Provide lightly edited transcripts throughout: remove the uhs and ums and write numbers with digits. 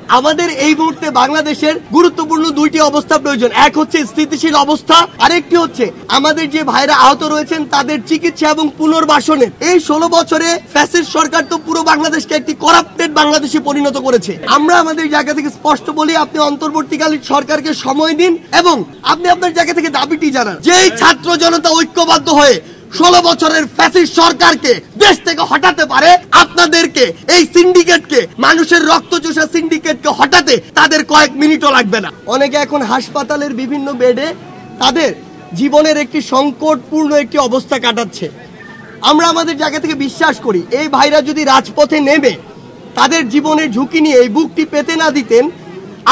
আমাদের এই মুহূর্তে বাংলাদেশের গুরুত্বপূর্ণ দুইটি অবস্থা প্রয়োজন। এক হচ্ছে স্থিতিশীল অবস্থা, আরেকটি হচ্ছে আমাদের যে ভাইরা আহত রয়েছেন তাদের চিকিৎসা এবং পুনর্বাসনের। এই 16 বছরে ফ্যাসিস্ট সরকার তো পুরো বাংলাদেশকে একটি করাপ্টেড বাংলাদেশে পরিণত করেছে। আমরা আমাদের জায়গা থেকে স্পষ্ট বলি, আপনি অন্তর্বর্তীকালীন সরকারকে সময় দিন এবং আপনি আপনার জায়গা থেকে দাবিটি জানান। যেই ছাত্র জনতা ঐক্যবদ্ধ হয়ে 16 বছরের ফ্যাসিস্ট সরকারকে দেশ থেকে হটাতে পারে, আপনাদেরকে এই সিন্ডিকেটকে, মানুষের রক্তচোষা সিন্ডিকেটকে হটাতে তাদের কয়েক মিনিটও লাগবে না। অনেকে এখন হাসপাতালের বিভিন্ন বেডে তাদের জীবনের একটি সংকটপূর্ণ একটি অবস্থা কাটাচ্ছে। আমরা আমাদের জায়গা থেকে বিশ্বাস করি এই ভাইরা যদি রাজপথে নেমে তাদের জীবনের ঝুঁকি নিয়ে এই বুকটি পেতে না দিতেন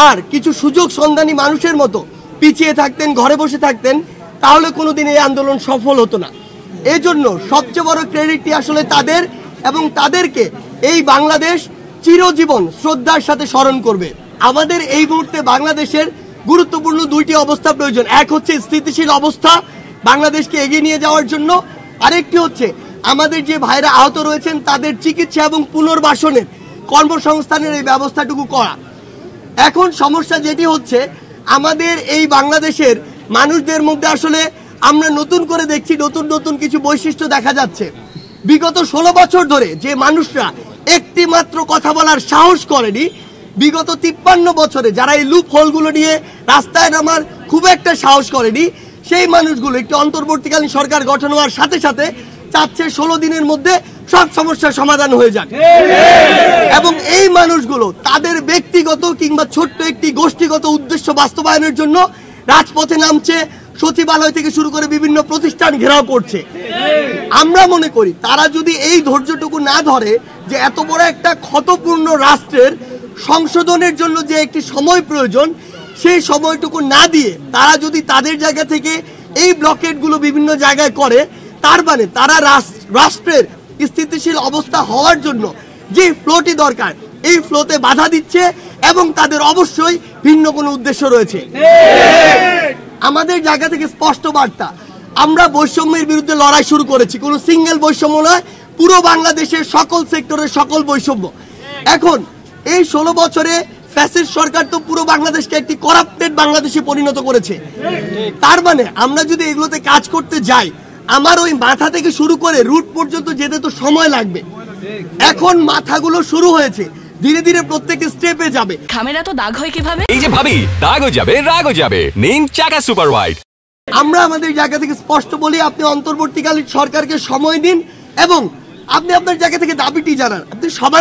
আর কিছু সুযোগ সন্ধানী মানুষের মতো পিছিয়ে থাকতেন, ঘরে বসে থাকতেন, তাহলে কোনোদিন এই আন্দোলন সফল হতো না। এজন্য সবচেয়ে বড় ক্রেডিটটি আসলে তাদের, এবং তাদেরকে এই বাংলাদেশ চিরজীবন শ্রদ্ধার সাথে স্মরণ করবে। আমাদের এই মুহূর্তে বাংলাদেশের গুরুত্বপূর্ণ দুইটি অবস্থা প্রয়োজন। এক হচ্ছে স্থিতিশীল অবস্থা বাংলাদেশকে এগিয়ে নিয়ে যাওয়ার জন্য, আরেকটি হচ্ছে আমাদের যে ভাইরা আহত রয়েছেন তাদের চিকিৎসা এবং পুনর্বাসনের, কর্মসংস্থানের এই ব্যবস্থাটুকু করা। এখন সমস্যা যেটি হচ্ছে, আমাদের এই বাংলাদেশের মানুষদের মধ্যে আসলে আমরা নতুন করে দেখছি নতুন নতুন কিছু বৈশিষ্ট্য দেখা যাচ্ছে। বিগত 16 বছর ধরে যে মানুষরা একটি মাত্র কথা বলার সাহস করেনি, বিগত 53 বছরে যারা এই লুপ হোলগুলো নিয়ে রাস্তায় নামার খুব একটা সাহস করেনি, সেই মানুষগুলো একটি অন্তর্বর্তীকালীন সরকার গঠন হওয়ার সাথে সাথে চাচ্ছে 16 দিনের মধ্যে সব সমস্যার সমাধান হয়ে যাক। এবং এই মানুষগুলো তাদের ব্যক্তিগত কিংবা ছোট্ট একটি গোষ্ঠীগত উদ্দেশ্য বাস্তবায়নের জন্য রাজপথে নামছে, সচিবালয় থেকে শুরু করে বিভিন্ন প্রতিষ্ঠান ঘেরাও করছে। আমরা মনে করি তারা যদি এই ধৈর্যটুকু না ধরে যে এত বড় একটা ক্ষতপূর্ণ রাষ্ট্রের সংশোধনের জন্য যে একটি সময় প্রয়োজন, সেই সময়টুকু না দিয়ে তারা যদি তাদের জায়গা থেকে এই ব্লকেটগুলো বিভিন্ন জায়গায় করে, তার মানে তারা রাষ্ট্রের স্থিতিশীল অবস্থা হওয়ার জন্য যে ফ্লোটি দরকার এই ফ্লোতে বাধা দিচ্ছে, এবং তাদের অবশ্যই ভিন্ন কোনো উদ্দেশ্য রয়েছে। আমাদের জায়গা থেকে স্পষ্ট বার্তা, আমরা বৈষম্যের বিরুদ্ধে লড়াই শুরু করেছি। কোনো সিঙ্গেল বৈষম্য নয়, পুরো বাংলাদেশের সকল সেক্টরের সকল বৈষম্য। এখন এই 16 বছরে ফ্যাসিস্ট সরকার তো পুরো বাংলাদেশকে একটি করাপ্টেড বাংলাদেশে পরিণত করেছে। তার মানে আমরা যদি এগুলোতে কাজ করতে যাই, আমার ওই মাথা থেকে শুরু করে রুট পর্যন্ত যেতে তো সময় লাগবে। এখন মাথাগুলো শুরু হয়েছে, ধীরে ধীরে প্রত্যেকটা স্টেপে যাবে। খামেরা তো দাগ হয় কিভাবে? এই যে ভাবি, দাগও যাবে, রাগও যাবে। নিন চাকা সুপার হোয়াইট। আমরা আমাদের জায়গা থেকে স্পষ্ট বলি, আপনি অন্তর্বর্তীকালীন সরকারকে সময় দিন এবং আপনি আপনার জায়গা থেকে দাবিটি জানান। আপনি সবার